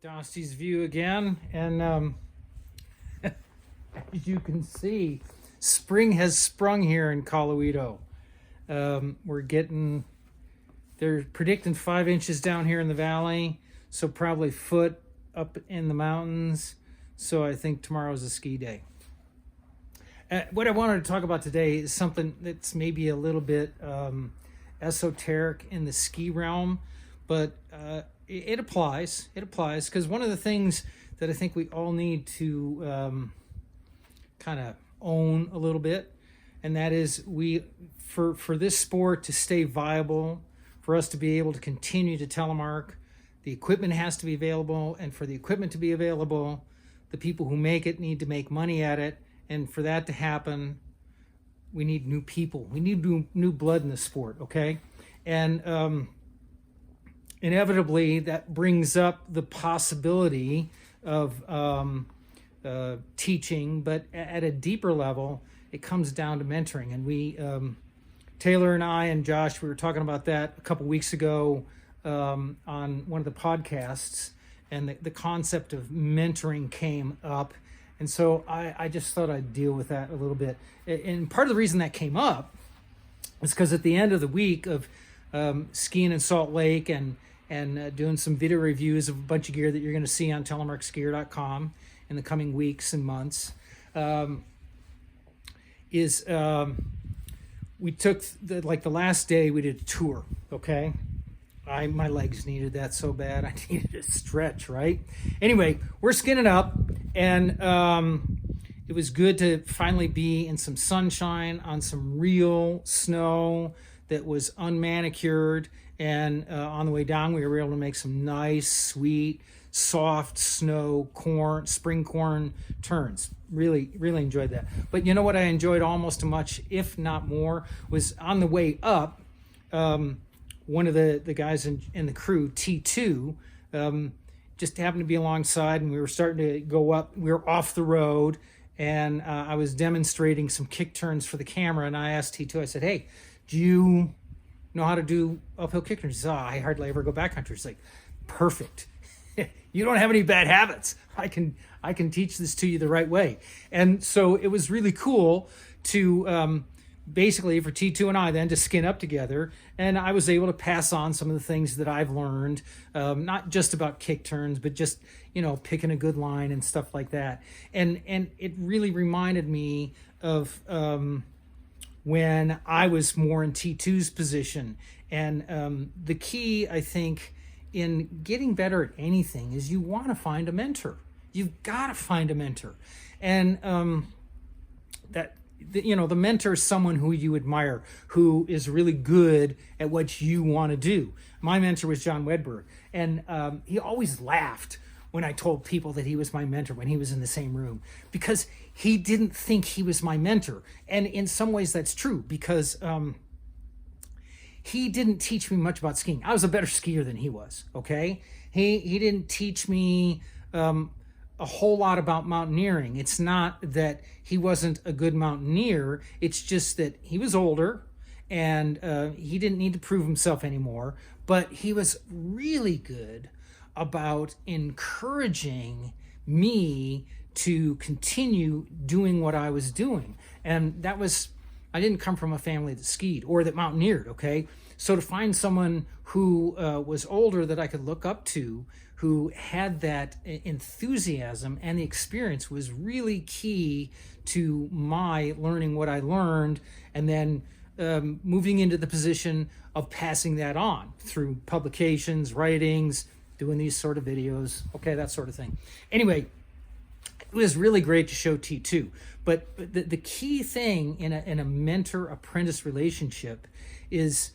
Dostie's view again, and as you can see, spring has sprung here in Colorado. They're predicting 5 inches down here in the valley, so probably foot up in the mountains. So I think tomorrow's a ski day. What I wanted to talk about today is something that's maybe a little bit esoteric in the ski realm, but it applies. It applies because one of the things that I think we all need to kind of own a little bit, and that is for this sport to stay viable, for us to be able to continue to telemark, the equipment has to be available, and for the equipment to be available, the people who make it need to make money at it, and for that to happen, we need new people. We need new blood in the sport, okay? And inevitably, that brings up the possibility of teaching, but at a deeper level, it comes down to mentoring. And Taylor and I and Josh, we were talking about that a couple weeks ago on one of the podcasts, and the concept of mentoring came up. And so I just thought I'd deal with that a little bit. And part of the reason that came up is because at the end of the week of skiing in Salt Lake and doing some video reviews of a bunch of gear that you're going to see on telemarkskier.com in the coming weeks and months, we took the last day we did a tour, okay? My legs needed that so bad. I needed a stretch, right? Anyway, we're skinning up, and it was good to finally be in some sunshine on some real snow that was unmanicured. And on the way down, we were able to make some nice, sweet, soft snow spring corn turns. Really, really enjoyed that. But you know what I enjoyed almost as much, if not more, was on the way up. One of the guys in the crew, T2, just happened to be alongside, and we were starting to go up. We were off the road, and I was demonstrating some kick turns for the camera, and I asked T2, I said, hey, do you know how to do uphill kick turns? He said, I hardly ever go backcountry. It's like, perfect. You don't have any bad habits. I can teach this to you the right way. And so it was really cool to basically for T2 and I then to skin up together, and I was able to pass on some of the things that I've learned, not just about kick turns, but just, picking a good line and stuff like that. And it really reminded me of when I was more in T2's position. And the key, I think, in getting better at anything is you want to find a mentor. You've got to find a mentor. And the mentor is someone who you admire, who is really good at what you want to do. My mentor was John Wedberg, and he always laughed when I told people that he was my mentor when he was in the same room, because he didn't think he was my mentor. And in some ways that's true, because he didn't teach me much about skiing. I was a better skier than he was, okay? He didn't teach me a whole lot about mountaineering. It's not that he wasn't a good mountaineer. It's just that he was older, and he didn't need to prove himself anymore. But he was really good about encouraging me to continue doing what I was doing. And that was, I didn't come from a family that skied or that mountaineered, okay? So to find someone who was older that I could look up to, who had that enthusiasm and the experience, was really key to my learning what I learned, and then moving into the position of passing that on through publications, writings, doing these sort of videos, okay, that sort of thing. Anyway, it was really great to show T2. But the key thing in a mentor-apprentice relationship is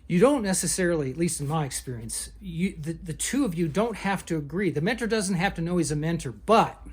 you don't necessarily, at least in my experience, the two of you don't have to agree. The mentor doesn't have to know he's a mentor, but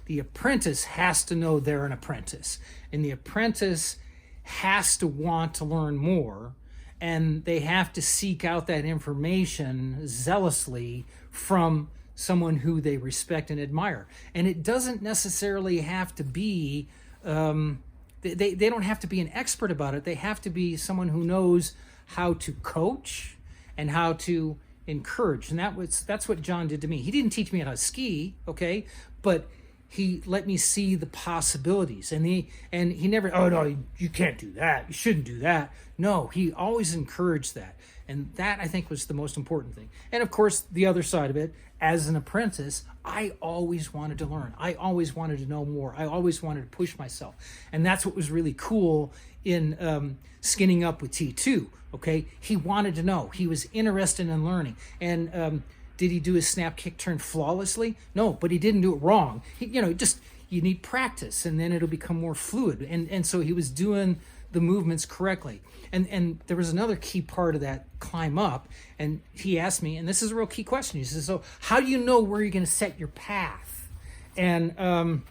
the apprentice has to know they're an apprentice. And the apprentice has to want to learn more, and they have to seek out that information zealously from someone who they respect and admire. And it doesn't necessarily have to be, they don't have to be an expert about it. They have to be someone who knows how to coach and how to encouraged, and that's what John did to me. He didn't teach me how to ski, okay, but he let me see the possibilities, and he never, oh no, you can't do that, you shouldn't do that. No, he always encouraged that, and that I think was the most important thing. And of course, the other side of it, as an apprentice, I always wanted to learn. I always wanted to know more. I always wanted to push myself, and that's what was really cool in skinning up with T2. Okay, he wanted to know. He was interested in learning, and did he do his snap kick turn flawlessly? No, but he didn't do it wrong. You need practice, and then it'll become more fluid. And so he was doing the movements correctly. And there was another key part of that climb up, and he asked me, and this is a real key question. He says, so how do you know where you're going to set your path? And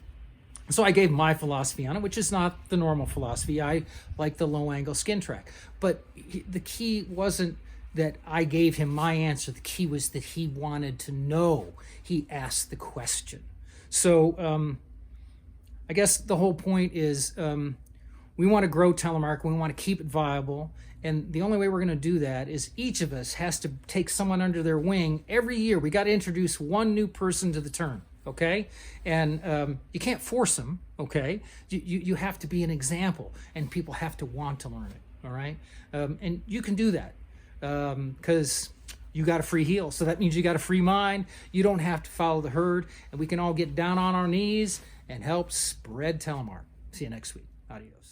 so I gave my philosophy on it, which is not the normal philosophy. I like the low angle skin track. But the key wasn't that I gave him my answer. The key was that he wanted to know. He asked the question. So I guess the whole point is we want to grow Telemark. We want to keep it viable. And the only way we're going to do that is each of us has to take someone under their wing. Every year, we got to introduce one new person to the term, okay? And you can't force them, okay? You have to be an example, and people have to want to learn it, all right? And you can do that because you got a free heel. So that means you got a free mind. You don't have to follow the herd, and we can all get down on our knees and help spread Telemark. See you next week. Adios.